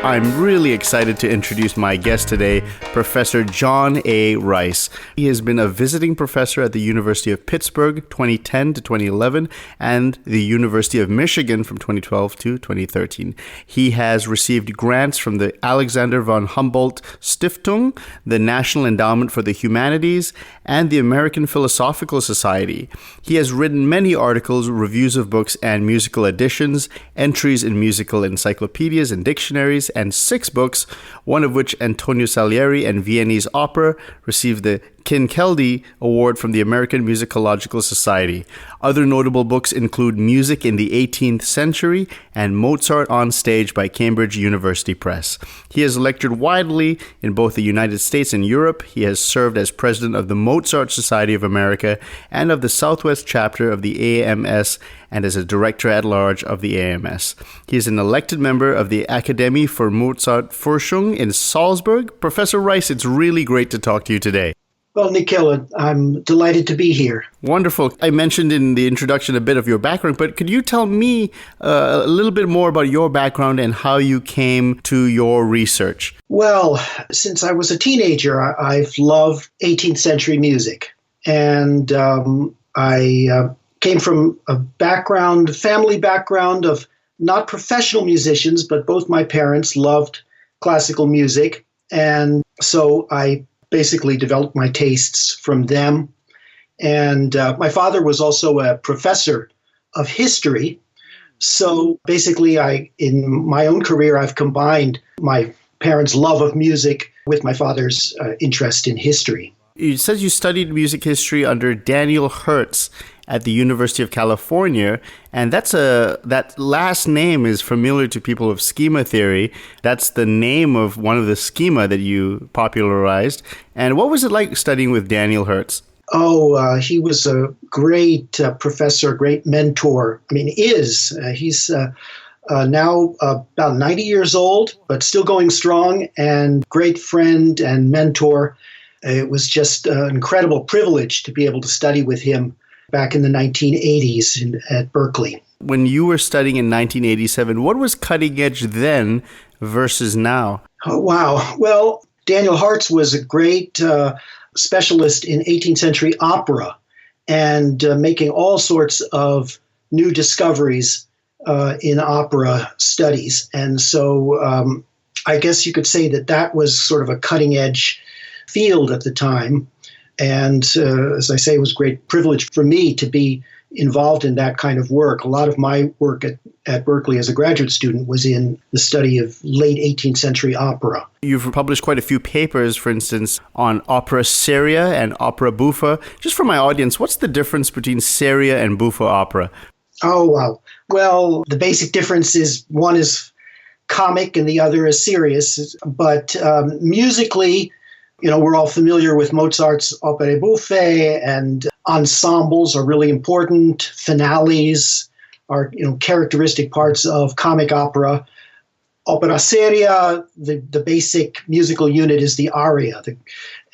I'm really excited to introduce my guest today, Professor John A. Rice. He has been a visiting professor at the University of Pittsburgh 2010 to 2011 and the University of Michigan from 2012 to 2013. He has received grants from the Alexander von Humboldt Stiftung, the National Endowment for the Humanities, and the American Philosophical Society. He has written many articles, reviews of books and musical editions, entries in musical encyclopedias and dictionaries, and 6 books, one of which, Antonio Salieri and Viennese Opera, received the Kinkeldy Award from the American Musicological Society. Other notable books include Music in the 18th Century and Mozart on Stage by Cambridge University Press. He has lectured widely in both the United States and Europe. He has served as president of the Mozart Society of America and of the Southwest chapter of the AMS and as a director at large of the AMS. He is an elected member of the Akademie für Mozart-Forschung in Salzburg. Professor Rice, it's really great to talk to you today. Well, Nikhil, I'm delighted to be here. Wonderful. I mentioned in the introduction a bit of your background, but could you tell me a little bit more about your background and how you came to your research? Well, since I was a teenager, I've loved 18th century music. And I came from a family background of not professional musicians, but both my parents loved classical music. And so I basically developed my tastes from them. And my father was also a professor of history. So basically, in my own career, I've combined my parents' love of music with my father's interest in history. You said you studied music history under Daniel Heartz at the University of California, and that last name is familiar to people of schema theory. That's the name of one of the schema that you popularized. And what was it like studying with Daniel Heartz? He was a great professor, great mentor. He's now about 90 years old, but still going strong, and great friend and mentor. It was just an incredible privilege to be able to study with him back in the 1980s at Berkeley. When you were studying in 1987, what was cutting edge then versus now? Oh, wow. Well, Daniel Heartz was a great specialist in 18th century opera and making all sorts of new discoveries in opera studies. And so I guess you could say that was sort of a cutting edge field at the time. And as I say, it was a great privilege for me to be involved in that kind of work. A lot of my work at Berkeley as a graduate student was in the study of late 18th century opera. You've published quite a few papers, for instance, on opera seria and opera buffa. Just for my audience, what's the difference between seria and buffa opera? Oh, wow. Well, the basic difference is one is comic and the other is serious. But musically, we're all familiar with Mozart's opere buffe, and ensembles are really important. Finales are, characteristic parts of comic opera. Opera seria, the basic musical unit is the aria,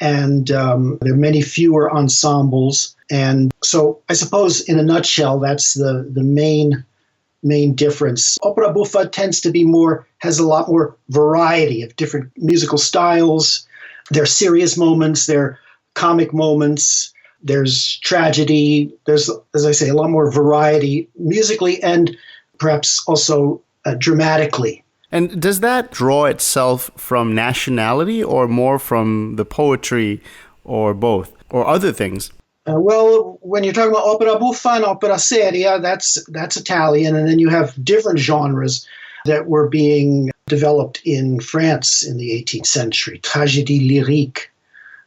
and there are many fewer ensembles. And so I suppose in a nutshell, that's the main difference. Opera buffa tends to be has a lot more variety of different musical styles. There are serious moments, there are comic moments, there's tragedy, there's, as I say, a lot more variety musically and perhaps also dramatically. And does that draw itself from nationality or more from the poetry or both or other things? Well, when you're talking about opera buffa and opera seria, that's Italian, and then you have different genres that were being developed in France in the 18th century. Tragédie lyrique,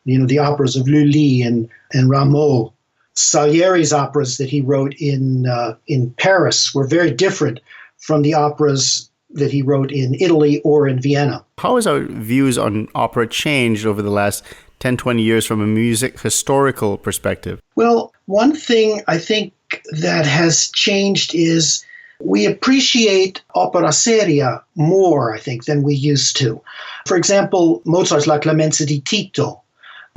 the operas of Lully and Rameau. Salieri's operas that he wrote in Paris were very different from the operas that he wrote in Italy or in Vienna. How has our views on opera changed over the last 10, 20 years from a music historical perspective? Well, one thing I think that has changed is we appreciate opera seria more, I think, than we used to. For example, Mozart's La Clemenza di Tito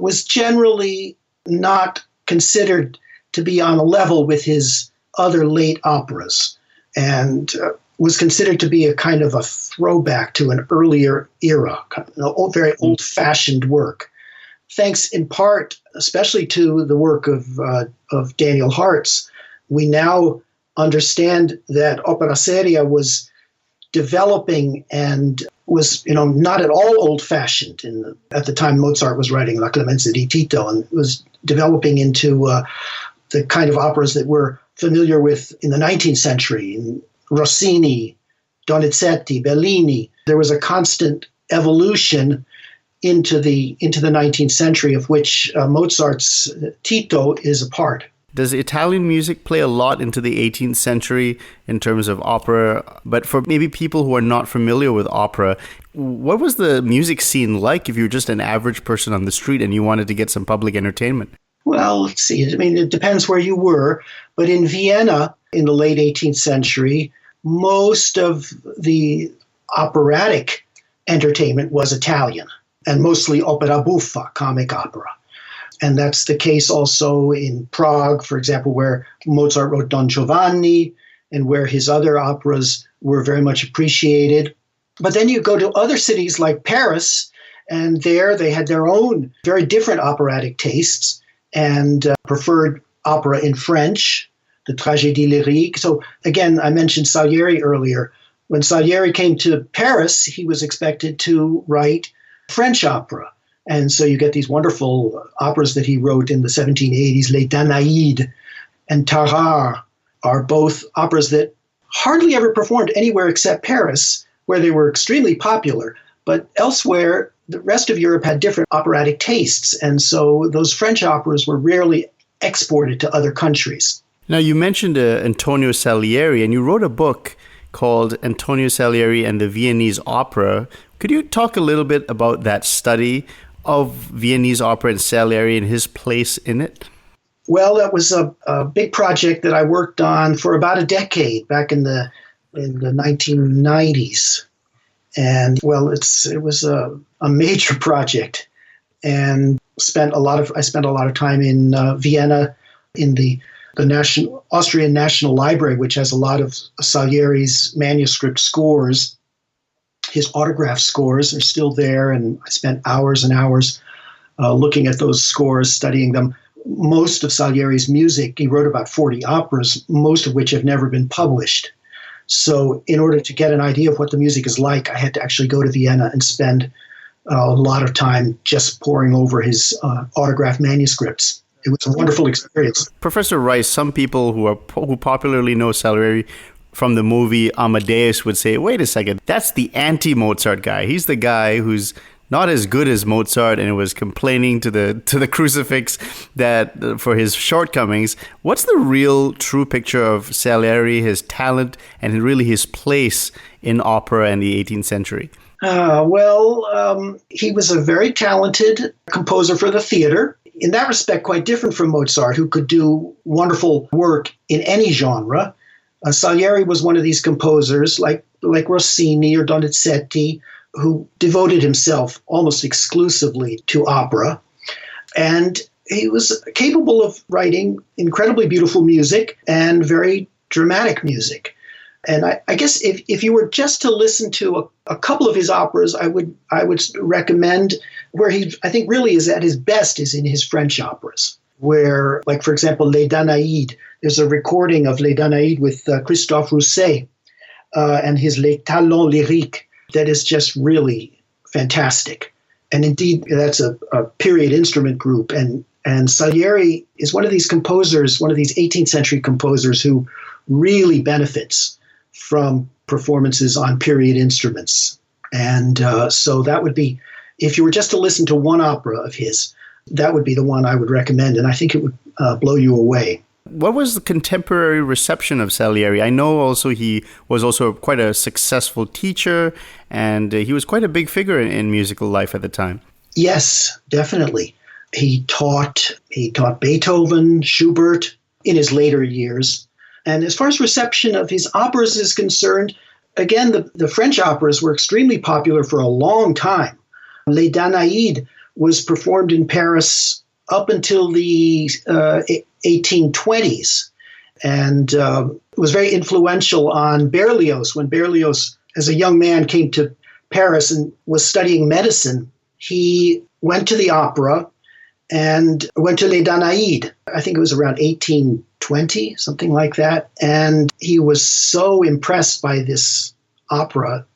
was generally not considered to be on a level with his other late operas. And was considered to be a kind of a throwback to an earlier era, very old-fashioned work. Thanks in part, especially to the work of Daniel Heartz, we now understand that opera seria was developing and was, not at all old-fashioned at the time Mozart was writing La Clemenza di Tito, and was developing into the kind of operas that we're familiar with in the 19th century, in Rossini, Donizetti, Bellini. There was a constant evolution into the 19th century, of which Mozart's Tito is a part. Does Italian music play a lot into the 18th century in terms of opera? But for maybe people who are not familiar with opera, what was the music scene like if you were just an average person on the street and you wanted to get some public entertainment? Well, let's see. I mean, it depends where you were. But in Vienna, in the late 18th century, most of the operatic entertainment was Italian, and mostly opera buffa, comic opera. And that's the case also in Prague, for example, where Mozart wrote Don Giovanni and where his other operas were very much appreciated. But then you go to other cities like Paris, and there they had their own very different operatic tastes and preferred opera in French, the tragédie lyrique. So again, I mentioned Salieri earlier. When Salieri came to Paris, he was expected to write French opera. And so you get these wonderful operas that he wrote in the 1780s, Les Danaïdes and Tarare are both operas that hardly ever performed anywhere except Paris, where they were extremely popular. But elsewhere, the rest of Europe had different operatic tastes. And so those French operas were rarely exported to other countries. Now, you mentioned Antonio Salieri, and you wrote a book called Antonio Salieri and the Viennese Opera. Could you talk a little bit about that study of Viennese opera and Salieri and his place in it? Well, that was a big project that I worked on for about a decade back in the 1990s. And well, it was a major project, and I spent a lot of time in Vienna in the Austrian National Library, which has a lot of Salieri's manuscript scores. His autograph scores are still there, and I spent hours and hours looking at those scores, studying them. Most of Salieri's music, he wrote about 40 operas, most of which have never been published. So in order to get an idea of what the music is like, I had to actually go to Vienna and spend a lot of time just poring over his autograph manuscripts. It was a wonderful experience. Professor Rice, some people who popularly know Salieri from the movie Amadeus would say, wait a second, that's the anti-Mozart guy. He's the guy who's not as good as Mozart and was complaining to the crucifix that for his shortcomings. What's the real true picture of Salieri, his talent, and really his place in opera in the 18th century? He was a very talented composer for the theater. In that respect, quite different from Mozart, who could do wonderful work in any genre. Salieri was one of these composers, like Rossini or Donizetti, who devoted himself almost exclusively to opera. And he was capable of writing incredibly beautiful music and very dramatic music. And I guess if you were just to listen to a couple of his operas, I would recommend where he, I think, really is at his best is in his French operas, where, like, for example, Les Danaïdes, there's a recording of Les Danaïdes with Christophe Rousset and his Les Talents Lyriques that is just really fantastic. And indeed, that's a period instrument group. And Salieri is one of these composers, one of these 18th century composers who really benefits from performances on period instruments. And so that would be, if you were just to listen to one opera of his, that would be the one I would recommend. And I think it would blow you away. What was the contemporary reception of Salieri? I know also he was also quite a successful teacher, and he was quite a big figure in musical life at the time. Yes, definitely. He taught Beethoven, Schubert in his later years. And as far as reception of his operas is concerned, again, the French operas were extremely popular for a long time. Les Danaïdes was performed in Paris up until the 1820s. And was very influential on Berlioz. When Berlioz, as a young man, came to Paris and was studying medicine, he went to the opera and went to Les Danaïdes. I think it was around 1820, something like that. And he was so impressed by this opera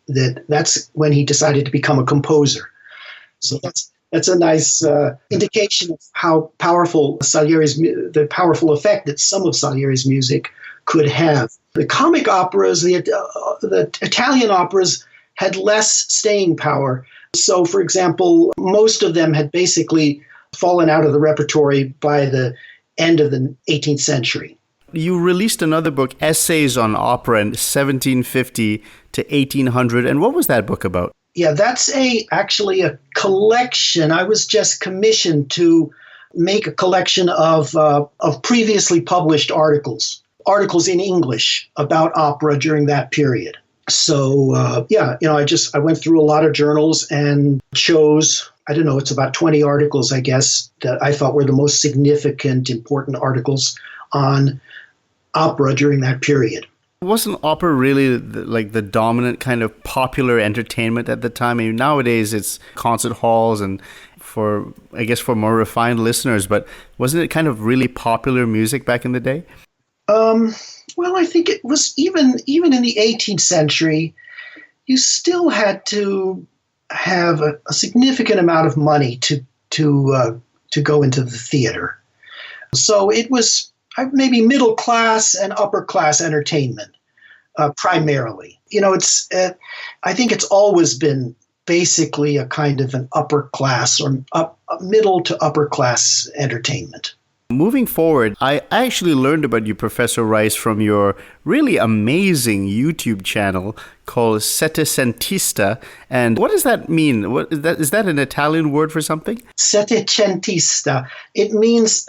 that's when he decided to become a composer. So that's a nice indication of how powerful the powerful effect that some of Salieri's music could have. The comic operas, the Italian operas, had less staying power. So, for example, most of them had basically fallen out of the repertory by the end of the 18th century. You released another book, Essays on Opera, in 1750 to 1800. And what was that book about? Yeah, that's actually a collection. I was just commissioned to make a collection of previously published articles in English about opera during that period. So, I went through a lot of journals and chose, it's about 20 articles, I guess, that I thought were the most significant, important articles on opera during that period. Wasn't opera really the dominant kind of popular entertainment at the time? I mean, nowadays it's concert halls and for more refined listeners, but wasn't it kind of really popular music back in the day? Well, I think it was even in the 18th century, you still had to have a significant amount of money to go into the theater. So it was maybe middle class and upper class entertainment, primarily. I think it's always been basically a kind of an upper class or middle to upper class entertainment. Moving forward, I actually learned about you, Professor Rice, from your really amazing YouTube channel called Setticentista. And what does that mean? Is that an Italian word for something? Setticentista. It means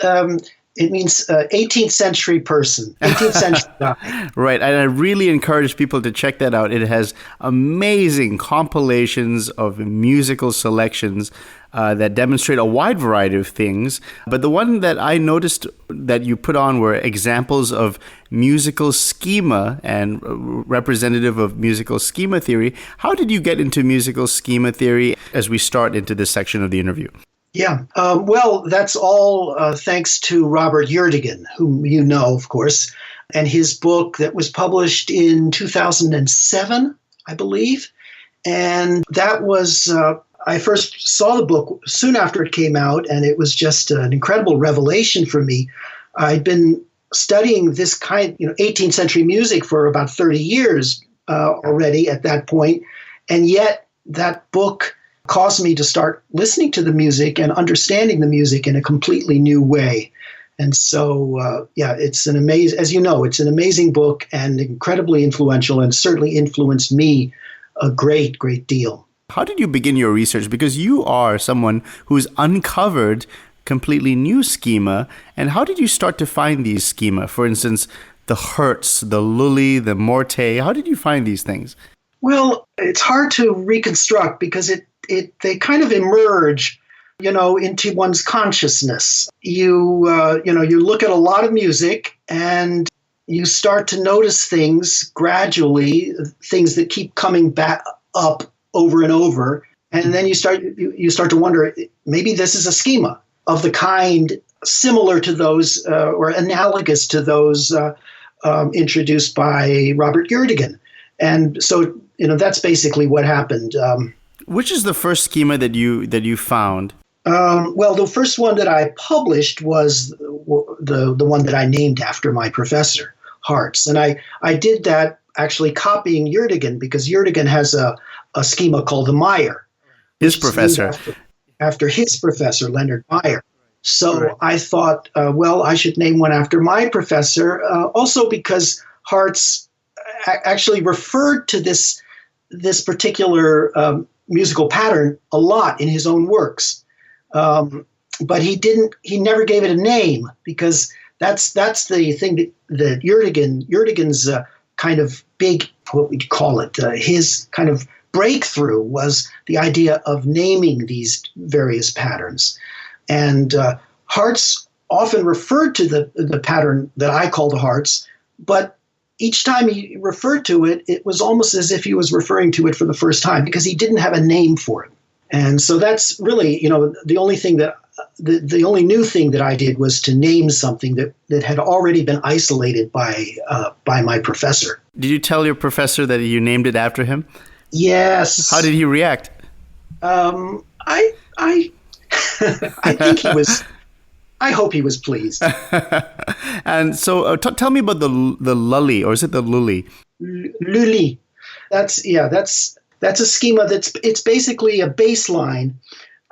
18th century person, 18th century guy. Right, and I really encourage people to check that out. It has amazing compilations of musical selections that demonstrate a wide variety of things. But the one that I noticed that you put on were examples of musical schema and representative of musical schema theory. How did you get into musical schema theory as we start into this section of the interview? Yeah, well, that's all thanks to Robert Yurdigan, whom you know, of course, and his book that was published in 2007, I believe. And that was, I first saw the book soon after it came out, and it was just an incredible revelation for me. I'd been studying this kind, 18th century music for about 30 years already at that point, and yet that book caused me to start listening to the music and understanding the music in a completely new way. And so, it's an amazing book and incredibly influential, and certainly influenced me a great, great deal. How did you begin your research? Because you are someone who's uncovered completely new schema. And how did you start to find these schema? For instance, the Herz, the Lully, the Morte. How did you find these things? Well, it's hard to reconstruct because they kind of emerge, into one's consciousness. You look at a lot of music and you start to notice things gradually, things that keep coming back up over and over. And then you start to wonder, maybe this is a schema of the kind similar to those or analogous to those introduced by Robert Yurdigan. And so, that's basically what happened. Which is the first schema that you found? Well, the first one that I published was the one that I named after my professor, Heartz. And I did that actually copying Yurdigan, because Yurdigan has a schema called the Meyer. His professor. After his professor, Leonard Meyer. So right. I thought, I should name one after my professor, also because Heartz actually referred to this particular musical pattern a lot in his own works. But he never gave it a name, because that's the thing that Yurdigan's kind of big, what we'd call it, his kind of breakthrough was the idea of naming these various patterns. And Heartz often referred to the pattern that I call the Heartz, but each time he referred to it, it was almost as if he was referring to it for the first time because he didn't have a name for it. And so that's really, the only thing that the only new thing that I did was to name something that had already been isolated by my professor. Did you tell your professor that you named it after him? Yes. How did he react? I think he was. I hope he was pleased. And so, tell me about the Lully, or is it the Lully? Lully. That's a schema it's basically a bass line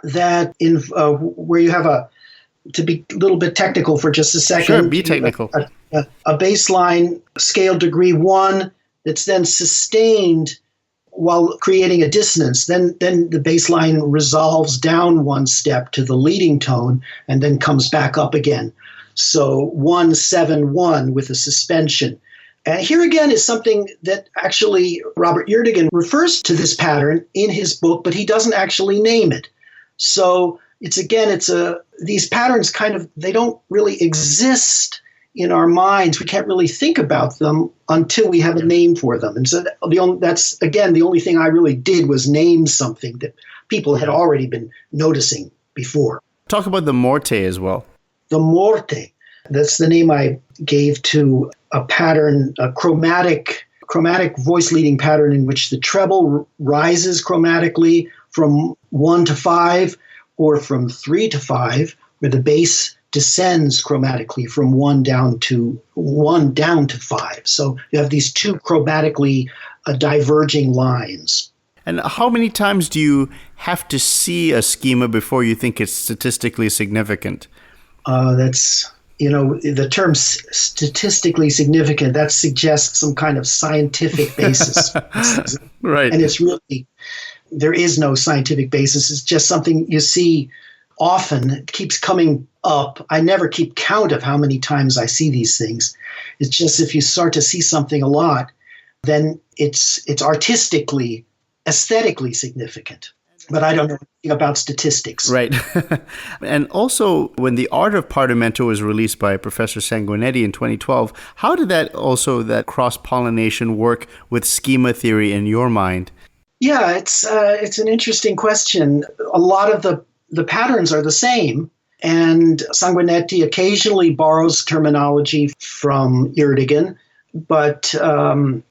that where you have to be a little bit technical for just a second. Sure, be technical. A bass line scale degree 1 that's then sustained while creating a dissonance. Then the bass line resolves down one step to the leading tone and then comes back up again. So 1-7-1 with a suspension. And here again is something that actually Robert Yerdigan refers to this pattern in his book, but he doesn't actually name it. So these patterns they don't really exist in our minds. We can't really think about them until we have a name for them. And so that's the only thing I really did was name something that people had already been noticing before. Talk about the Morte as well. The Morte. That's the name I gave to a pattern, a chromatic voice leading pattern in which the treble rises chromatically from 1 to 5 or from 3 to 5, where the bass descends chromatically from 1 down to 5. So you have these two chromatically diverging lines. And how many times do you have to see a schema before you think it's statistically significant? That's, the term statistically significant, that suggests some kind of scientific basis. Right. And it's really, there is no scientific basis. It's just something you see often. It keeps coming up. I never keep count of how many times I see these things. It's just if you start to see something a lot, then it's aesthetically significant. But I don't know anything about statistics. Right. And also, when The Art of Parlamento was released by Professor Sanguinetti in 2012, how did that cross-pollination work with schema theory in your mind? Yeah, it's an interesting question. A lot of the patterns are the same, and Sanguinetti occasionally borrows terminology from Yerdigan, but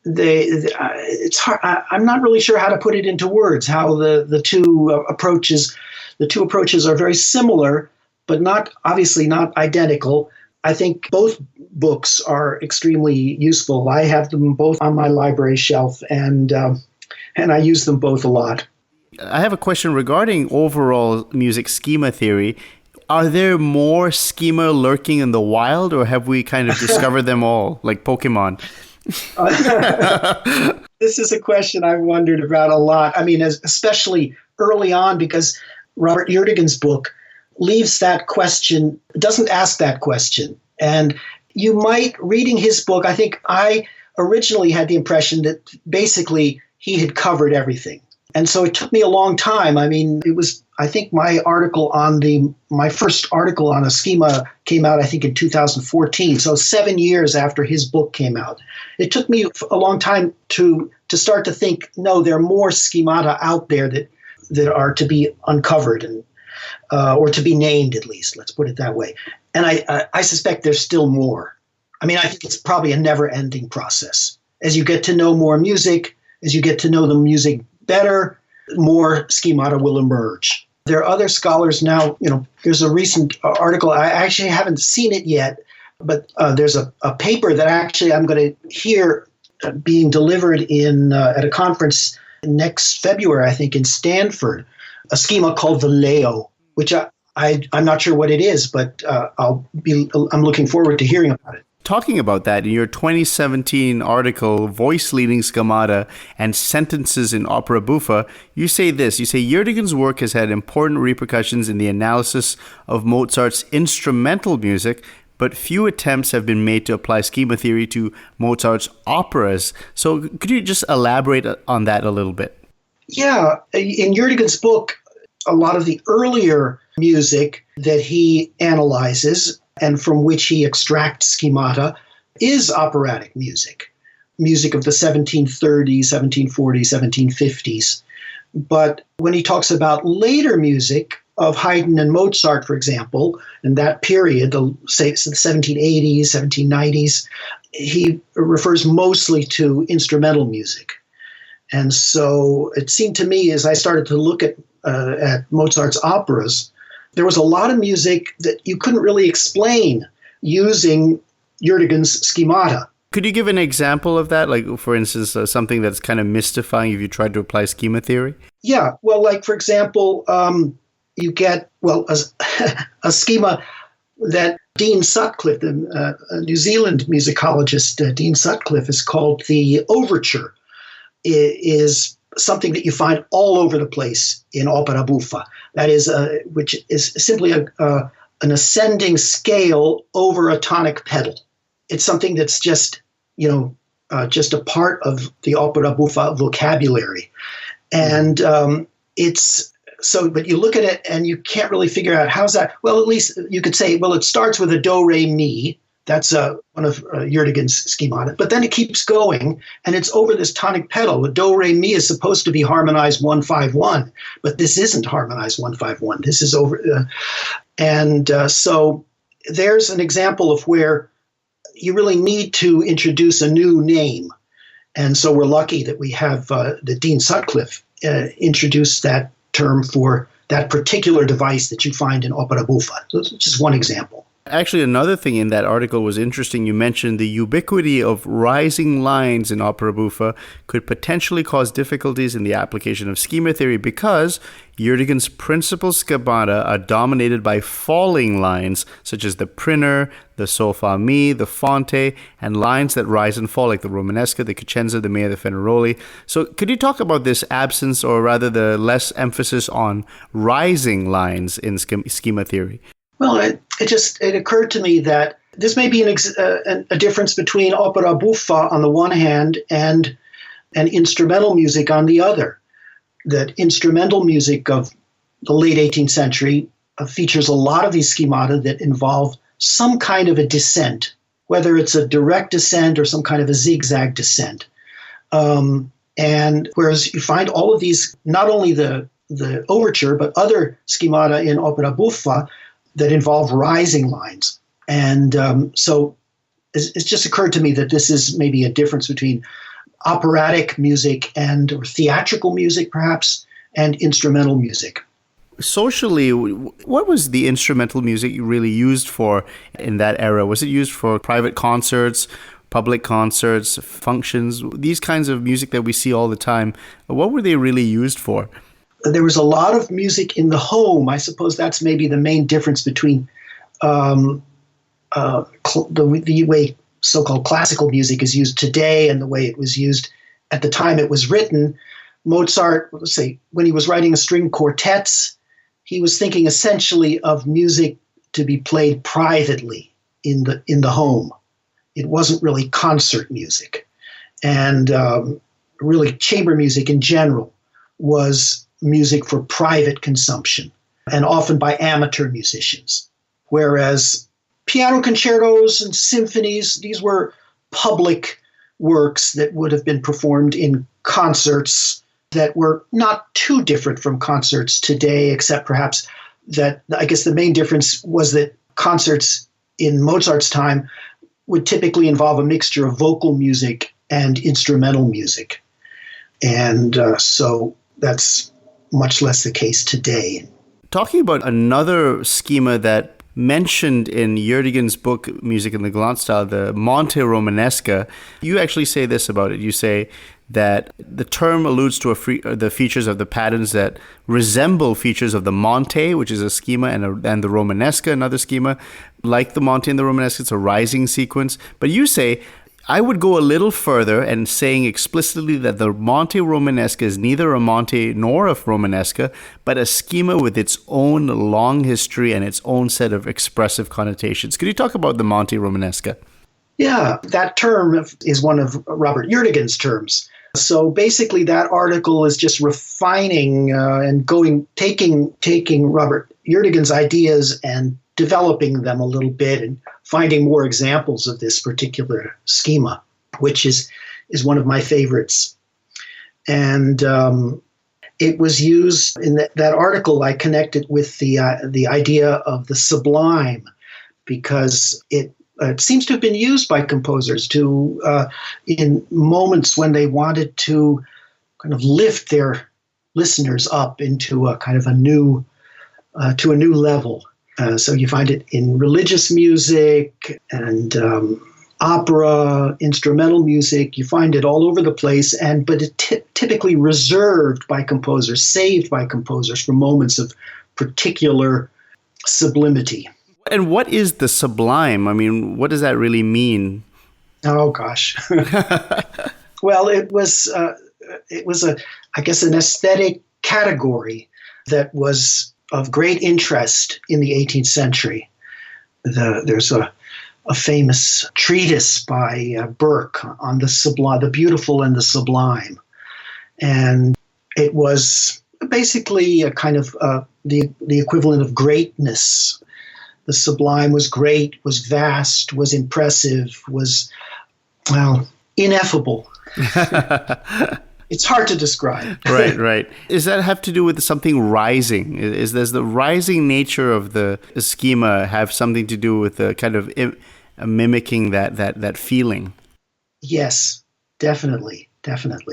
it's hard. I'm not really sure how to put it into words. How the two approaches are very similar, but obviously not identical. I think both books are extremely useful. I have them both on my library shelf, and I use them both a lot. I have a question regarding overall music schema theory. Are there more schema lurking in the wild, or have we kind of discovered them all, like Pokemon? This is a question I've wondered about a lot. I mean, especially early on, because Robert Yerdigan's book doesn't ask that question. And you might, reading his book, I think I originally had the impression that basically he had covered everything. And so it took me a long time. I mean, I think my first article on a schema came out, I think, in 2014. So 7 years after his book came out. It took me a long time to start to think, no, there are more schemata out there that are to be uncovered and or to be named, at least. Let's put it that way. And I suspect there's still more. I mean, I think it's probably a never-ending process. As you get to know more music, as you get to know the music better, more schemata will emerge. There are other scholars now, there's a recent article, I actually haven't seen it yet, but there's a paper that actually I'm going to hear being delivered at a conference next February, I think, in Stanford, a schema called the Leo, which I'm not sure what it is, but I'm looking forward to hearing about it. Talking about that, in your 2017 article, Voice Leading Schemata and Sentences in Opera Buffa, you say this. You say, Yerdigan's work has had important repercussions in the analysis of Mozart's instrumental music, but few attempts have been made to apply schema theory to Mozart's operas. So could you just elaborate on that a little bit? Yeah. In Yerdigan's book, a lot of the earlier music that he analyzes and from which he extracts schemata is operatic music. music of the 1730s, 1740s, 1750s. But when he talks about later music of Haydn and Mozart, for example, in that period, say it's the 1780s, 1790s, he refers mostly to instrumental music. And so it seemed to me, as I started to look at Mozart's operas, there was a lot of music that you couldn't really explain using Jürgen's schemata. Could you give an example of that? Like, for instance, something that's kind of mystifying if you tried to apply schema theory? Yeah. Well, like, for example, you get, a schema that Dean Sutcliffe, the New Zealand musicologist, Dean Sutcliffe, is called the overture. It is something that you find all over the place in opera buffa. That is, which is simply an ascending scale over a tonic pedal. It's something that's just a part of the opera buffa vocabulary. And but you look at it and you can't really figure out how's that. Well, at least you could say, well, it starts with a do, re, mi. That's one of Jürgen's schemata. But then it keeps going, and it's over this tonic pedal. The do, re, mi is supposed to be harmonized 1-5-1, but this isn't harmonized 1-5-1. This is over. So there's an example of where you really need to introduce a new name. And so we're lucky that we have the Dean Sutcliffe introduce that term for that particular device that you find in opera buffa. So it's just one example. Actually, another thing in that article was interesting. You mentioned the ubiquity of rising lines in opera buffa could potentially cause difficulties in the application of schema theory because Jürgen's principal schemata are dominated by falling lines, such as the prinner, the sol fa mi, the fonte, and lines that rise and fall, like the Romanesca, the Cacenza, the Mea, the Fenaroli. So could you talk about this absence, or rather the less emphasis on rising lines in schema theory? Well, it occurred to me that this may be a difference between opera buffa on the one hand and instrumental music on the other. That instrumental music of the late 18th century features a lot of these schemata that involve some kind of a descent, whether it's a direct descent or some kind of a zigzag descent. And whereas you find all of these, not only the overture, but other schemata in opera buffa that involve rising lines. And so it's just occurred to me that this is maybe a difference between operatic music or theatrical music, perhaps, and instrumental music. Socially, what was the instrumental music really used for in that era? Was it used for private concerts, public concerts, functions, these kinds of music that we see all the time? What were they really used for? There was a lot of music in the home. I suppose that's maybe the main difference between the way so-called classical music is used today and the way it was used at the time it was written. Mozart, let's say, when he was writing string quartets, he was thinking essentially of music to be played privately in the home. It wasn't really concert music. And really chamber music in general was music for private consumption, and often by amateur musicians. Whereas piano concertos and symphonies, these were public works that would have been performed in concerts that were not too different from concerts today, except perhaps that, I guess the main difference was that concerts in Mozart's time would typically involve a mixture of vocal music and instrumental music. And so that's much less the case today. Talking about another schema that mentioned in Jürgen's book, Music in the Galant Style, the Monte Romanesca, you actually say this about it. You say that the term alludes to the features of the patterns that resemble features of the Monte, which is a schema, and the Romanesca, another schema. Like the Monte and the Romanesca, it's a rising sequence. But you say, I would go a little further and saying explicitly that the Monte Romanesca is neither a Monte nor a Romanesca, but a schema with its own long history and its own set of expressive connotations. Could you talk about the Monte Romanesca? Yeah, that term is one of Robert Jürgen's terms. So basically that article is just refining and taking Robert Jürgen's ideas and developing them a little bit and finding more examples of this particular schema, which is is one of my favorites. And it was used in that article. I connected with the idea of the sublime, because it seems to have been used by composers to in moments when they wanted to kind of lift their listeners up into a kind of a new level. So you find it in religious music and opera, instrumental music. You find it all over the place, but it's typically reserved by composers, saved by composers for moments of particular sublimity. And what is the sublime? I mean, what does that really mean? Oh gosh. Well, it was I guess an aesthetic category that was of great interest in the 18th century. There's a famous treatise by Burke on the sublime, the beautiful and the sublime. And it was basically a kind of the equivalent of greatness. The sublime was great, was vast, was impressive, was, well, ineffable. It's hard to describe. Right. Does that have to do with something rising? Does the rising nature of the schema have something to do with the kind of mimicking that feeling? Yes, definitely,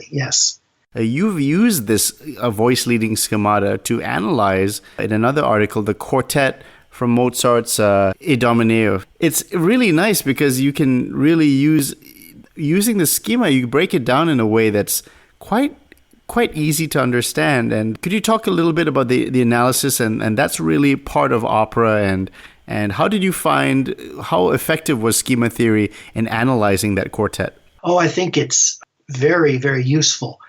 yes. You've used this voice leading schemata to analyze, in another article, the quartet from Mozart's Idomeneo. It's really nice because you can really using the schema, you break it down in a way that's quite easy to understand. And could you talk a little bit about the analysis, and that's really part of opera, and how did you find, how effective was schema theory in analyzing that quartet? Oh, I think it's very, very useful.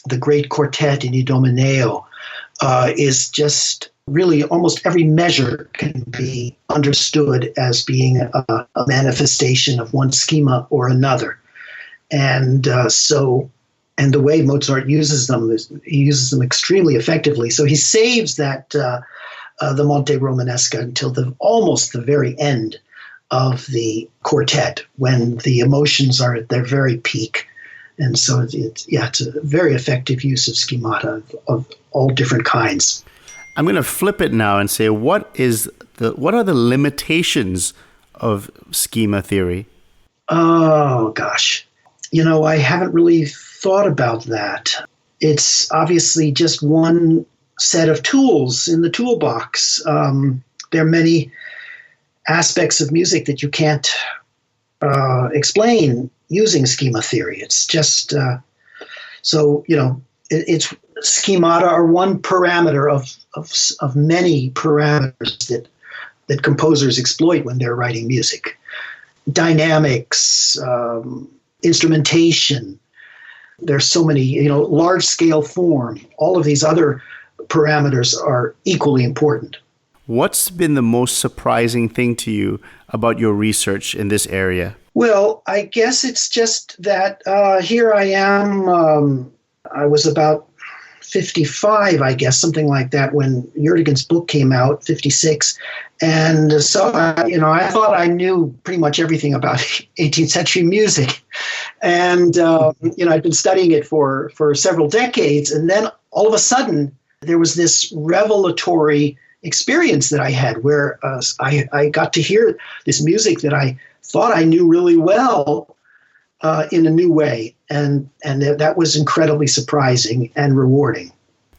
The great quartet in Idomeneo is just really almost every measure can be understood as being a manifestation of one schema or another. And and the way Mozart uses them is he uses them extremely effectively. So he saves that the Monte Romanesca until almost the very end of the quartet, when the emotions are at their very peak. And so it's a very effective use of schemata of all different kinds. I'm going to flip it now and say, what are the limitations of schema theory? Oh, gosh. I haven't really thought about that. It's obviously just one set of tools in the toolbox. There are many aspects of music that you can't explain using schema theory. It's just, it's schemata are one parameter of many parameters that composers exploit when they're writing music. Dynamics, instrumentation. There's so many, large scale form. All of these other parameters are equally important. What's been the most surprising thing to you about your research in this area? Well, I guess it's just that here I am. I was about 55, I guess, something like that, when Jürgen's book came out, 56. And so, I thought I knew pretty much everything about 18th century music. And, I'd been studying it for several decades. And then all of a sudden, there was this revelatory experience that I had where I got to hear this music that I thought I knew really well in a new way. And that was incredibly surprising and rewarding.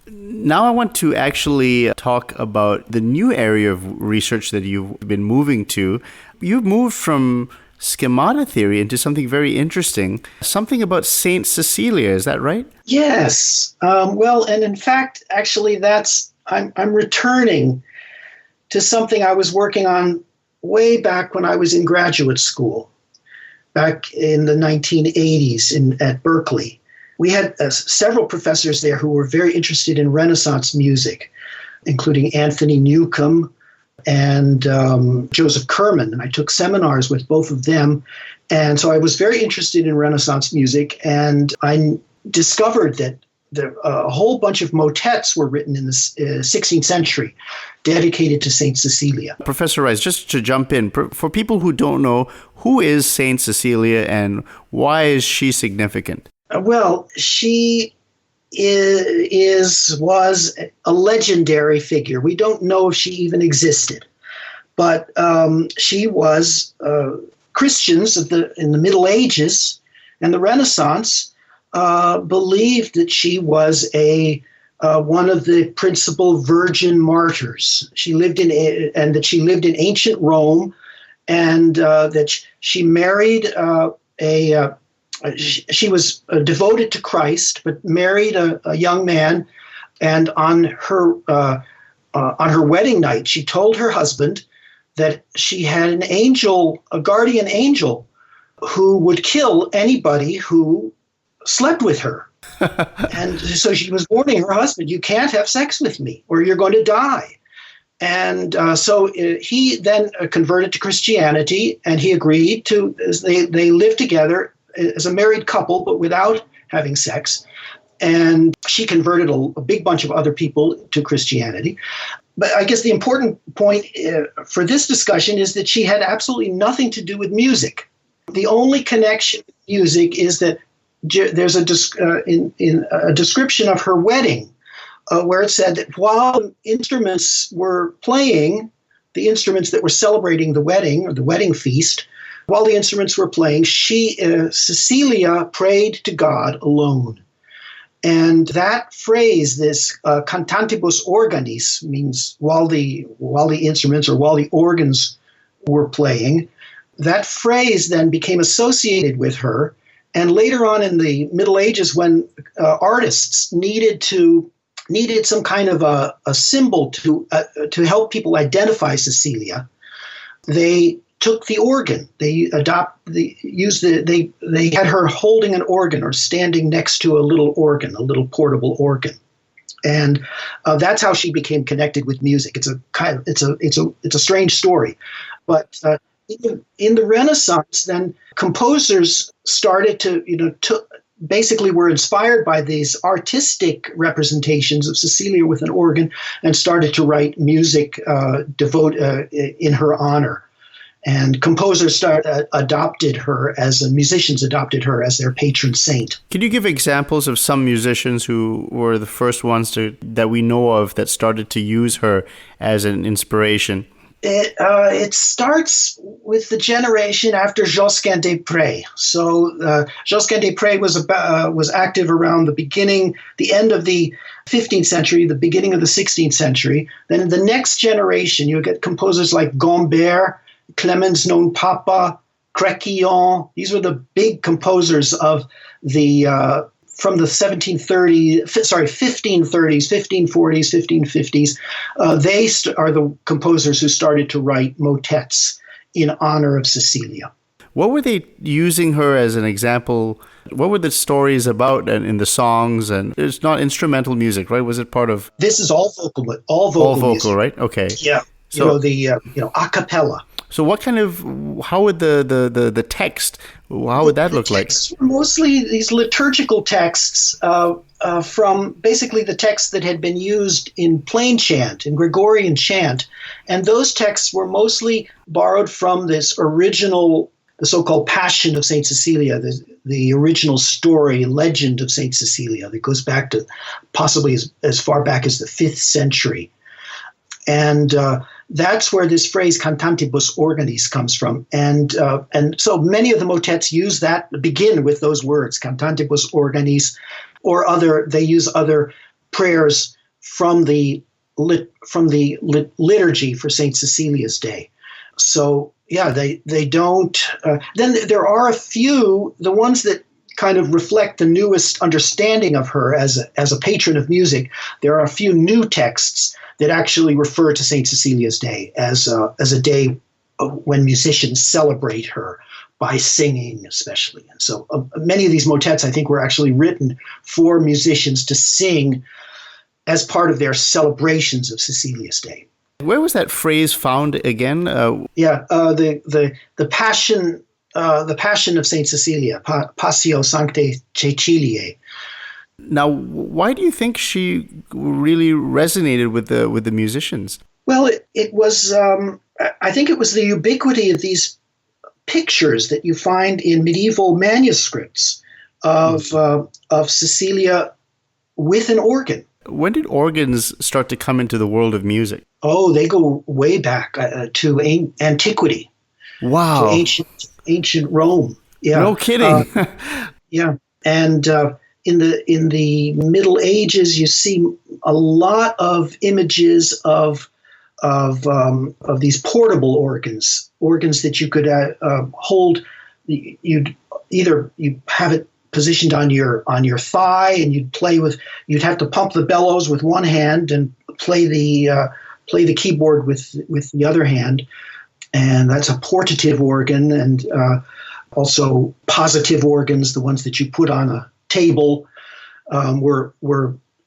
Now I want to actually talk about the new area of research that you've been moving to. You've moved from schemata theory into something very interesting, something about Saint Cecilia. Is that right? Yes. And in fact, actually, I'm returning to something I was working on way back when I was in graduate school, back in the 1980s at Berkeley. We had several professors there who were very interested in Renaissance music, including Anthony Newcomb and Joseph Kerman. And I took seminars with both of them. And so I was very interested in Renaissance music. And I discovered that a whole bunch of motets were written in the 16th century dedicated to Saint Cecilia. Professor Reis, just to jump in, for people who don't know, who is Saint Cecilia and why is she significant? Well, she was a legendary figure. We don't know if she even existed, but she was Christians in the Middle Ages and the Renaissance believed that she was one of the principal virgin martyrs. She lived in ancient Rome, and that she married she was devoted to Christ, but married a young man, and on her wedding night, she told her husband that she had an angel, a guardian angel, who would kill anybody who slept with her. And so she was warning her husband, you can't have sex with me or you're going to die. And so he then converted to Christianity, and he agreed to, they lived together as a married couple, but without having sex. And she converted a big bunch of other people to Christianity. But I guess the important point for this discussion is that she had absolutely nothing to do with music. The only connection with music is that there's a description of her wedding where it said that while instruments were playing, the instruments that were celebrating the wedding or the wedding feast, while the instruments were playing, Cecilia prayed to God alone. And that phrase, this cantantibus organis, means while the instruments or while the organs were playing, that phrase then became associated with her. And later on in the Middle Ages, when artists needed some kind of a symbol to help people identify Cecilia, they took the organ. They had her holding an organ or standing next to a little organ, a little portable organ, and that's how she became connected with music. It's a strange story, but in the Renaissance, then composers started to basically were inspired by these artistic representations of Cecilia with an organ and started to write music in her honor. And composers adopted her musicians adopted her as their patron saint. Can you give examples of some musicians who were the first ones that we know of that started to use her as an inspiration? It starts with the generation after Josquin des Prez. So Josquin des Prez was active around the end of the 15th century, the beginning of the 16th century. Then in the next generation, you get composers like Gombert, Clemens non Papa, Créquillon. These were the big composers of from the 1540s, 1550s. They are the composers who started to write motets in honor of Cecilia. What were they using her as an example? What were the stories about in the songs? And it's not instrumental music, right? Was it part of? This is all vocal music. Right? Okay. Yeah. So, a cappella. So what kind of, how would the text, how would that look like? Were mostly these liturgical texts from basically the texts that had been used in plain chant, in Gregorian chant. And those texts were mostly borrowed from this original, the so-called Passion of St. Cecilia, the original story, legend of St. Cecilia that goes back to possibly as far back as the 5th century. And that's where this phrase "cantantibus organis" comes from, and so many of the motets begin with those words "cantantibus organis," or they use other prayers from the liturgy for Saint Cecilia's Day. So yeah, they don't. Then there are a few, the ones that kind of reflect the newest understanding of her as a patron of music. There are a few new texts that actually refer to St. Cecilia's Day as a day when musicians celebrate her by singing, especially. And so many of these motets, I think, were actually written for musicians to sing as part of their celebrations of Cecilia's Day. Where was that phrase found again? The Passion of Saint Cecilia, Passio Sanctae Ceciliae. Now, why do you think she really resonated with the musicians? Well, it was, I think it was the ubiquity of these pictures that you find in medieval manuscripts of Cecilia with an organ. When did organs start to come into the world of music? Oh, they go way back to antiquity. Wow. To ancient Rome. Yeah. No kidding. Yeah. And in the Middle Ages, you see a lot of images of these portable organs that you could hold. You have it positioned on your thigh, and you'd have to pump the bellows with one hand and play the keyboard with the other hand, and that's a portative organ. And also positive organs, the ones that you put on a table, were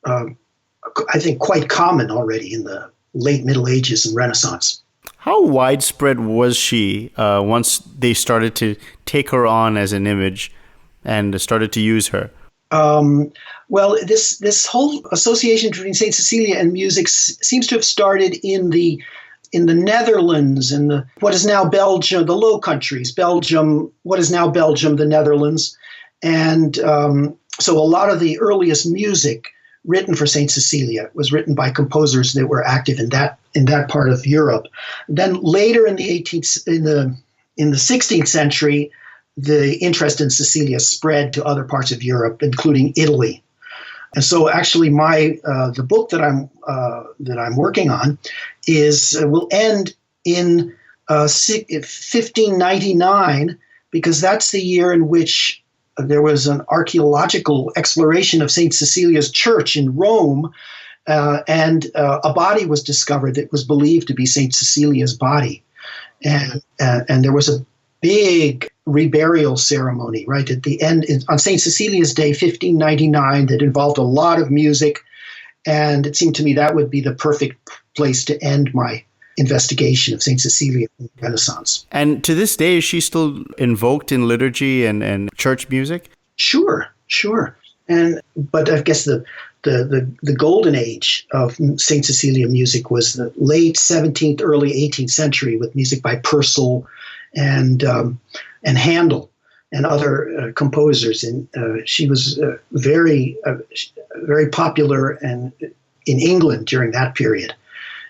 I think quite common already in the late Middle Ages and Renaissance. How widespread was she once they started to take her on as an image and started to use her? Well, this whole association between Saint Cecilia and music seems to have started in the Netherlands, in what is now Belgium, the Low Countries, Belgium, what is now Belgium, the Netherlands, and so a lot of the earliest music written for Saint Cecilia was written by composers that were active in that part of Europe. Then later in the 16th century, the interest in Cecilia spread to other parts of Europe, including Italy. And so, actually, the book that I'm working on will end in 1599, because that's the year in which there was an archaeological exploration of Saint Cecilia's church in Rome, and a body was discovered that was believed to be Saint Cecilia's body, and there was a big reburial ceremony right at the end on Saint Cecilia's Day, 1599, that involved a lot of music, and it seemed to me that would be the perfect place to end my investigation of Saint Cecilia in the Renaissance. And to this day, is she still invoked in liturgy and church music? Sure. But I guess the golden age of Saint Cecilia music was the late 17th, early 18th century, with music by Purcell and Handel and other composers. And she was very popular and in England during that period.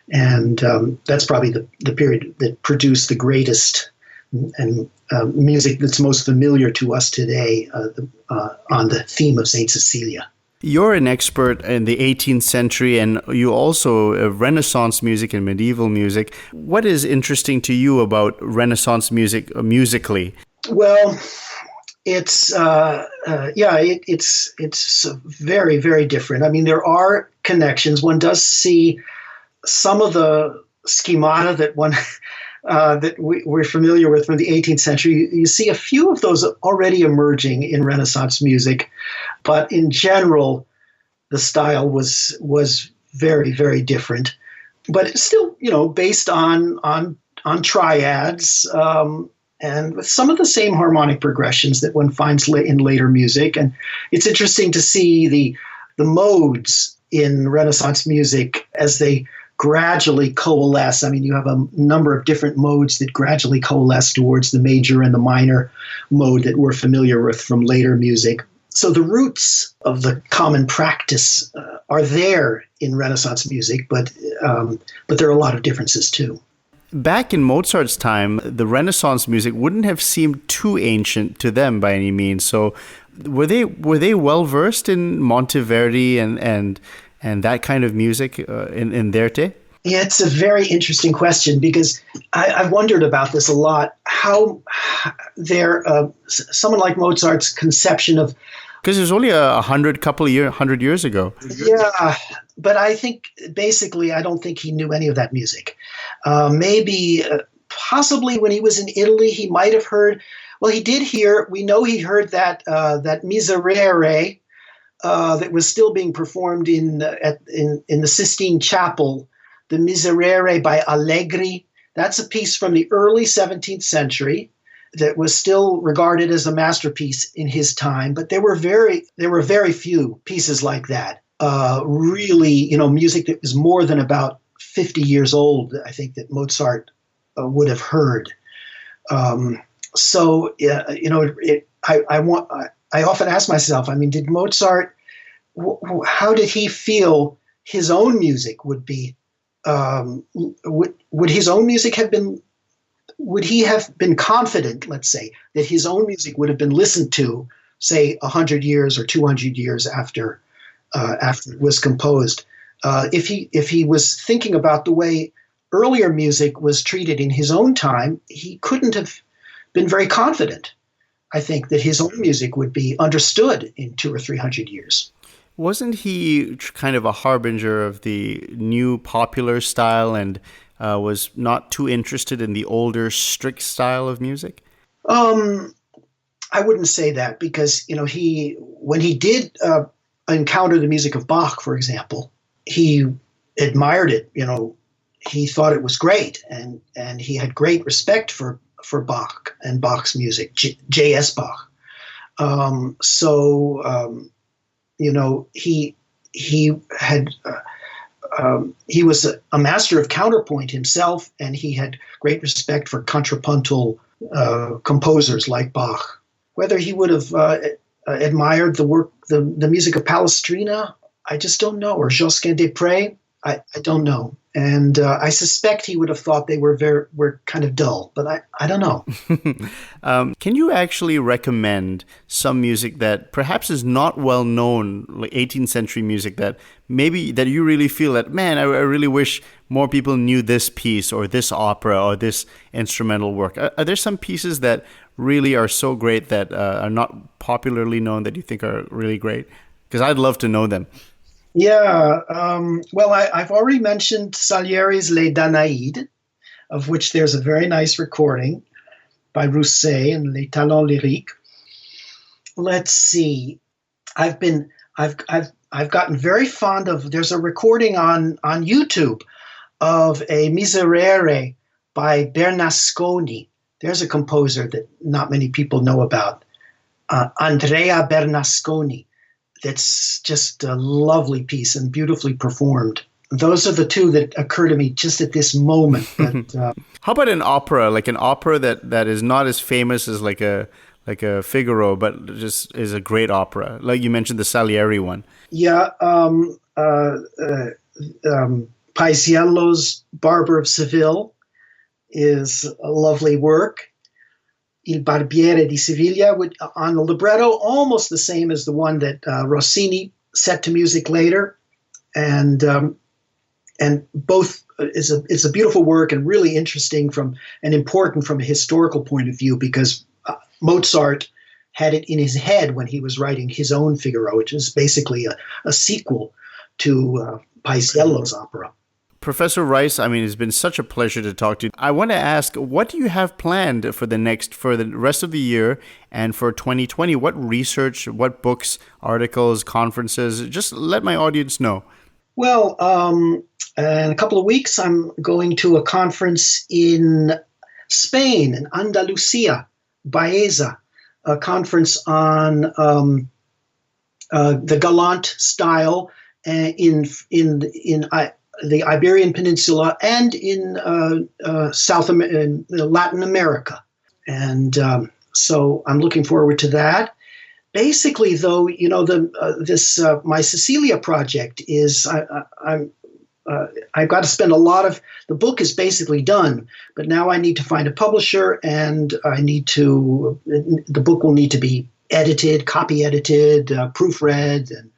And that's probably the period that produced the greatest and music that's most familiar to us today on the theme of Saint Cecilia. You're an expert in the 18th century, and you also Renaissance music and medieval music. What is interesting to you about Renaissance music musically? Well, it's very, very different. I mean, there are connections. One does see some of the schemata that we're familiar with from the 18th century. You see a few of those already emerging in Renaissance music, but in general, the style was very, very different. But it's still, based on triads and with some of the same harmonic progressions that one finds in later music. And it's interesting to see the modes in Renaissance music as they gradually coalesce. I mean, you have a number of different modes that gradually coalesce towards the major and the minor mode that we're familiar with from later music. So the roots of the common practice are there in Renaissance music, but there are a lot of differences too. Back in Mozart's time, the Renaissance music wouldn't have seemed too ancient to them by any means. So were they well versed in Monteverdi and that kind of music in their day? Yeah, it's a very interesting question, because I've wondered about this a lot. How someone like Mozart's conception of, because it was only 100 years ago. Yeah, but I think basically I don't think he knew any of that music. Maybe possibly when he was in Italy, he might have heard. Well, he did hear. We know he heard that Miserere. That was still being performed in the Sistine Chapel, the Miserere by Allegri. That's a piece from the early 17th century, that was still regarded as a masterpiece in his time, but there were very few pieces like that. Really, music that was more than about 50 years old, I think, that Mozart would have heard. I often ask myself, did Mozart, how did he feel his own music would be? Would his own music have been? Would he have been confident, let's say, that his own music would have been listened to, say, 100 years or 200 years after it was composed? If he was thinking about the way earlier music was treated in his own time, he couldn't have been very confident, I think, that his own music would be understood in 200 or 300 years. Wasn't he kind of a harbinger of the new popular style and was not too interested in the older, strict style of music? I wouldn't say that, because when he did encounter the music of Bach, for example, he admired it. He thought it was great, and he had great respect for Bach and Bach's music, J.S. Bach. He was a master of counterpoint himself, and he had great respect for contrapuntal composers like Bach. Whether he would have admired the music of Palestrina, I just don't know, or Josquin des Prés, I don't know. And I suspect he would have thought they were kind of dull, but I don't know. Can you actually recommend some music that perhaps is not well known, like 18th century music, that you really feel that, man, I really wish more people knew this piece or this opera or this instrumental work? Are there some pieces that really are so great that are not popularly known that you think are really great? Because I'd love to know them. Yeah, well, I've already mentioned Salieri's Les Danaïdes, of which there's a very nice recording by Rousset and Les Talents Lyriques. Let's see, I've gotten very fond of. There's a recording on YouTube of a Miserere by Bernasconi. There's a composer that not many people know about, Andrea Bernasconi. That's just a lovely piece and beautifully performed. Those are the two that occur to me just at this moment. But, how about an opera, like an opera that is not as famous as like a Figaro, but just is a great opera? Like you mentioned the Salieri one. Yeah, Paisiello's Barber of Seville is a lovely work. Il Barbiere di Siviglia, on the libretto, almost the same as the one that Rossini set to music later, and both is a beautiful work and really interesting and important from a historical point of view, because Mozart had it in his head when he was writing his own Figaro, which is basically a sequel to Paisiello's opera. Professor Reis, it's been such a pleasure to talk to you. I want to ask, what do you have planned for the rest of the year and for 2020? What research, what books, articles, conferences? Just let my audience know. Well, in a couple of weeks, I'm going to a conference in Spain, in Andalusia, Baeza, a conference on the Galant style in the Iberian Peninsula and in Latin America. And so I'm looking forward to that. Basically, though, my Cecilia project is, I've got to spend the book is basically done, but now I need to find a publisher, and the book will need to be edited, copy edited, proofread, and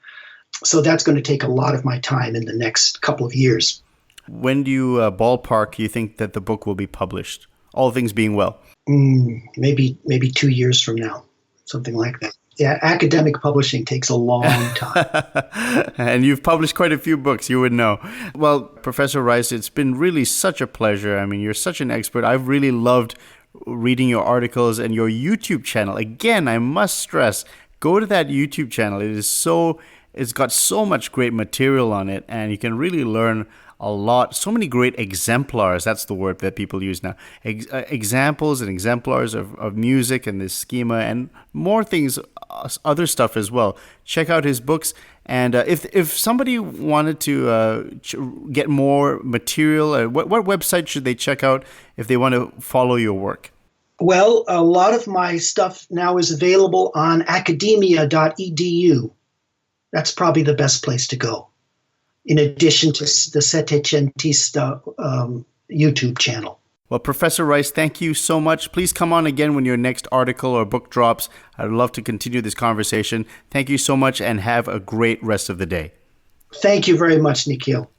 so that's going to take a lot of my time in the next couple of years. When do you ballpark you think that the book will be published? All things being well. Maybe 2 years from now, something like that. Yeah, academic publishing takes a long time. And you've published quite a few books, you would know. Well, Professor Reis, it's been really such a pleasure. You're such an expert. I've really loved reading your articles and your YouTube channel. Again, I must stress, go to that YouTube channel. It's got so much great material on it, and you can really learn a lot. So many great exemplars. That's the word that people use now. Examples and exemplars of music and this schema and more things, other stuff as well. Check out his books. And if somebody wanted to get more material, what website should they check out if they want to follow your work? Well, a lot of my stuff now is available on academia.edu. That's probably the best place to go, in addition to the Setticentista YouTube channel. Well, Professor Reis, thank you so much. Please come on again when your next article or book drops. I'd love to continue this conversation. Thank you so much and have a great rest of the day. Thank you very much, Nikhil.